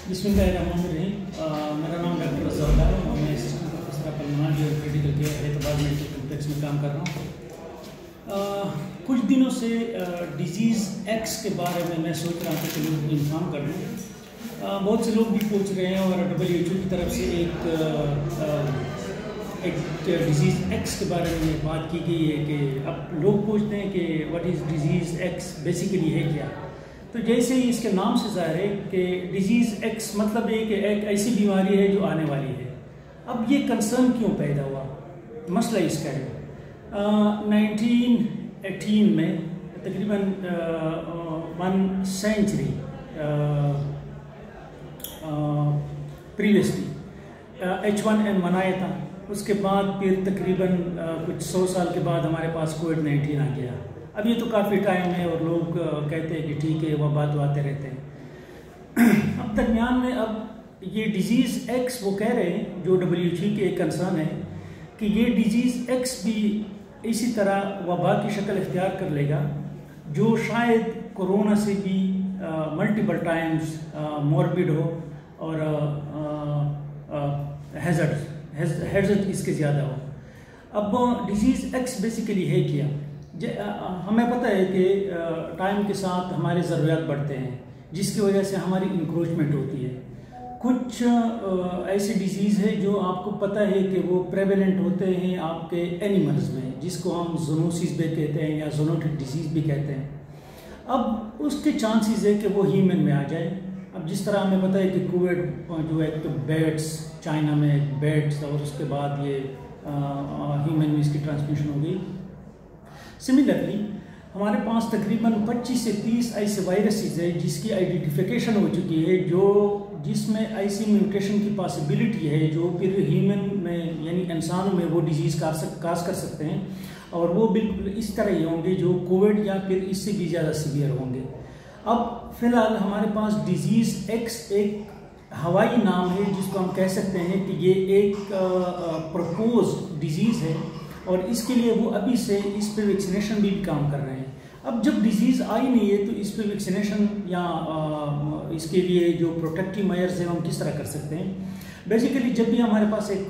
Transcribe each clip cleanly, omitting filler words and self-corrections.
बिस्मिल्लाहिर्रहमानिर्रहीम। मेरा नाम डॉक्टर अज़हर है और मैं असिस्टेंट प्रोफेसर पल्मोनरी और critical care Hyderabad medical complex में काम कर रहा हूँ। कुछ दिनों से डिजीज़ एक्स के बारे में मैं सोच रहा था कि लोगों को इन्फॉर्म कर दूँ। बहुत से लोग भी पूछ रहे हैं और WHO की तरफ से एक डिजीज़ एक्स के बारे में बात की गई है कि अब लोग पूछते हैं कि what is disease x, basically है क्या। तो जैसे ही इसके नाम से ज़ाहिर है कि डिजीज़ एक्स मतलब है कि एक ऐसी बीमारी है जो आने वाली है। अब ये कंसर्न क्यों पैदा हुआ, मसला इसका है 1918 में तकरीबन 1 सेंचुरी प्रीवियसली H1N1 आया था। उसके बाद फिर तकरीबन कुछ 100 साल के बाद हमारे पास कोविड-19 आ गया। अब ये तो काफ़ी टाइम है और लोग कहते हैं कि ठीक है, वह बात आते रहते हैं। अब दरमियान में अब ये डिजीज़ एक्स वो कह रहे हैं, जो WHO के एक कंसर्न है कि ये डिजीज़ एक्स भी इसी तरह वबा की शक्ल इख्तियार कर लेगा, जो शायद कोरोना से भी मल्टीपल टाइम्स मॉर्बिड हो और हैज़र्ड इसके ज़्यादा हो। अब डिजीज़ एक्स बेसिकली है क्या? हमें पता है कि टाइम के साथ हमारे ज़रूरियात बढ़ते हैं, जिसकी वजह से हमारी इंक्रोचमेंट होती है। कुछ ऐसी डिजीज़ है जो आपको पता है कि वो प्रेवेलेंट होते हैं आपके एनिमल्स में, जिसको हम ज़ूनोसिस भी कहते हैं या ज़ूनोटिक डिजीज़ भी कहते हैं। अब उसके चांसेस है कि वो ह्यूमन में आ जाए। अब जिस तरह हमें पता है कि कोविड जो एक बैट्स, चाइना में एक बैट्स और उसके बाद ये ह्यूमन में इसकी ट्रांसमिशन हो गई। सिमिलरली हमारे पास तकरीबन 25 से 30 ऐसे वायरसेस है जिसकी आइडेंटिफिकेशन हो चुकी है, जिसमें ऐसी म्यूटेशन की पॉसिबिलिटी है जो फिर ह्यूमन में यानी इंसानों में वो डिजीज़ काज कर सकते हैं, और वो बिल्कुल इस तरह ही होंगे जो कोविड या फिर इससे भी ज़्यादा सीवियर होंगे। अब फिलहाल हमारे पास डिजीज़ एक्स एक हवाई नाम है जिसको हम कह सकते हैं कि ये एक प्रपोज डिजीज़ है, और इसके लिए वो अभी से इस पे वैक्सीनेशन भी काम कर रहे हैं। अब जब डिजीज़ आई नहीं है तो इस पे वैक्सीनेशन या इसके लिए जो प्रोटेक्टिव मेजर्स हैं हम किस तरह कर सकते हैं। बेसिकली जब भी हमारे पास एक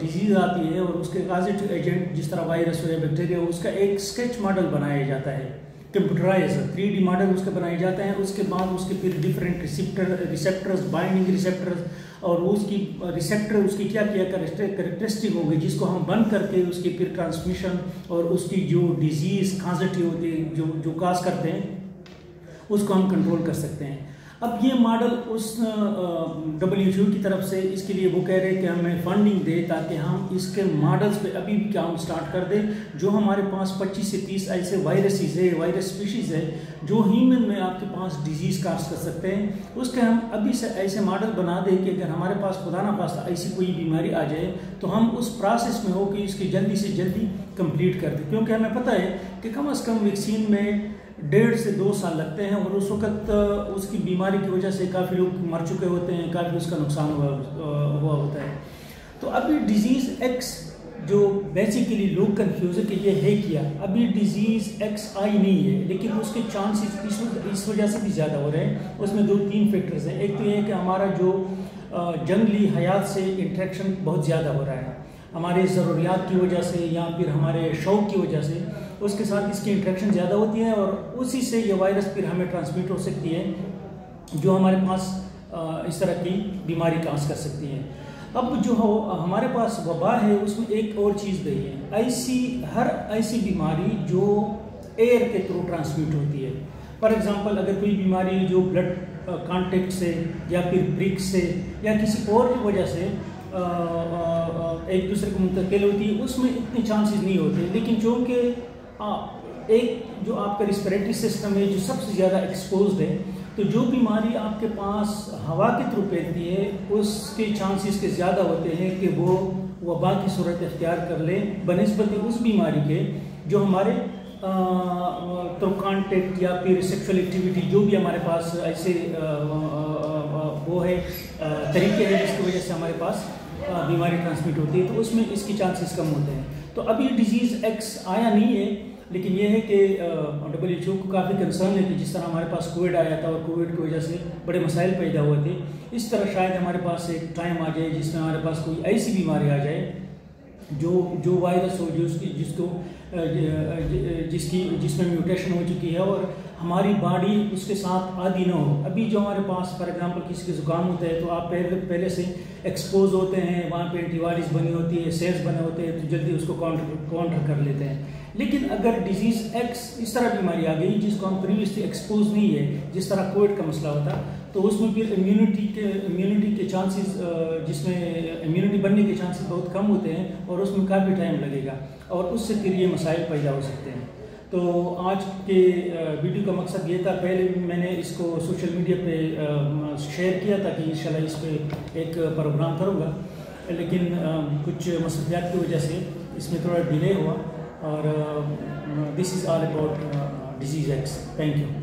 डिजीज़ आती है और उसके काजेटिव एजेंट जिस तरह वायरस हो या बैक्टीरिया हो, उसका एक स्केच मॉडल बनाया जाता है, कंप्यूटराइज 3D मॉडल उसके बनाए जाते हैं। उसके बाद उसके फिर डिफरेंट रिसेप्टर्स, बाइंडिंग रिसेप्टर्स, और उसकी रिसेप्टर उसकी क्या क्या करेक्टरिस्टिक होगी जिसको हम बंद करके उसकी फिर ट्रांसमिशन और उसकी जो डिजीज़ काजेटिव होती है जो काज करते हैं उसको हम कंट्रोल कर सकते हैं। अब ये मॉडल उस WHO की तरफ से इसके लिए वो कह रहे हैं कि हमें फंडिंग दे ताकि हम इसके मॉडल्स पे अभी भी काम स्टार्ट कर दें। जो हमारे पास 25 से 30 ऐसे वायरसेस है, वायरस स्पीशीज़ है जो ह्यूमन में आपके पास डिजीज़ काज कर सकते हैं, उसके हम अभी से ऐसे मॉडल बना दें कि अगर हमारे पास खुदा ना खास्ता ऐसी कोई बीमारी आ जाए तो हम उस प्रोसेस में हो कि इसकी जल्दी से जल्दी कंप्लीट कर दें। क्योंकि हमें पता है कि कम से कम वैक्सीन में 1.5 से 2 साल लगते हैं, और उस वक्त उसकी बीमारी की वजह से काफ़ी लोग मर चुके होते हैं, काफ़ी उसका नुकसान हुआ होता है। तो अभी डिजीज़ एक्स जो बेसिकली लोग कंफ्यूज है कि ये है क्या, अभी डिजीज़ एक्स आई नहीं है, लेकिन उसके चांसेस इस वजह से भी ज़्यादा हो रहे हैं। उसमें 2-3 फैक्टर्स हैं। एक तो ये है कि हमारा जो जंगली हयात से इंटरेक्शन बहुत ज़्यादा हो रहा है, हमारे ज़रूरियात की वजह से या फिर हमारे शौक़ की वजह से उसके साथ इसकी इंटरेक्शन ज़्यादा होती है, और उसी से ये वायरस फिर हमें ट्रांसमिट हो सकती है, जो हमारे पास इस तरह की बीमारी काज कर सकती है। अब जो हमारे पास वबा है उसमें एक और चीज़ गई है, हर ऐसी बीमारी जो एयर के थ्रू ट्रांसमिट होती है। फॉर एग्ज़ाम्पल अगर कोई बीमारी जो ब्लड कॉन्टेक्ट से या फिर ब्रिक से या किसी और की वजह से एक दूसरे को मुंतकिल होती है, उसमें इतने चांसेस नहीं होते। लेकिन चूँकि एक जो आपका रिस्पिरेटरी सिस्टम है जो सबसे ज़्यादा एक्सपोज्ड है, तो जो बीमारी आपके पास हवा के थ्रू फैलती है उसके चांसेस के ज़्यादा होते हैं कि वो वबा की सूरत इख्तियार कर ले बनिस्बत उस बीमारी के जो हमारे थ्रू कॉन्टेक्ट या फिर सेक्सुअल एक्टिविटी, जो भी हमारे पास ऐसे वो है तरीके हैं जिसकी वजह से हमारे पास बीमारी ट्रांसमिट होती है, तो उसमें इसकी चांसेस कम होते हैं। तो अभी डिजीज़ एक्स आया नहीं है, लेकिन ये है कि WHO को काफ़ी कंसर्न है कि जिस तरह हमारे पास कोविड आया था और कोविड की वजह से बड़े मसाइल पैदा हुए थे, इस तरह शायद हमारे पास एक टाइम आ जाए जिसमें हमारे पास कोई ऐसी बीमारी आ जाए जो वायरस हो, जिसमें म्यूटेशन हो चुकी है और हमारी बॉडी उसके साथ आदी ना हो। अभी जो हमारे पास फॉर एग्जांपल किसी के ज़ुकाम होता है तो आप पहले से एक्सपोज होते हैं, वहाँ पे एंटीबॉडीज़ बनी होती है, सेल्स बने होते हैं, तो जल्दी उसको काउंटर कर लेते हैं। लेकिन अगर डिजीज़ एक्स इस तरह बीमारी आ गई जिसको हम प्रीवियसली एक्सपोज नहीं है, जिस तरह कोविड का मसला होता, तो उसमें फिर इम्यूनिटी के चांसेस, जिसमें इम्यूनिटी बनने के चांसेस बहुत कम होते हैं और उसमें काफ़ी टाइम लगेगा और उससे फिर ये मसाइल पैदा हो सकते हैं। तो आज के वीडियो का मकसद ये था, पहले भी मैंने इसको सोशल मीडिया पे शेयर किया था कि इंशाल्लाह इस पर एक प्रोग्राम करूँगा, लेकिन कुछ मसलियात की वजह से इसमें थोड़ा डिले हुआ और this is all about disease x. Thank you.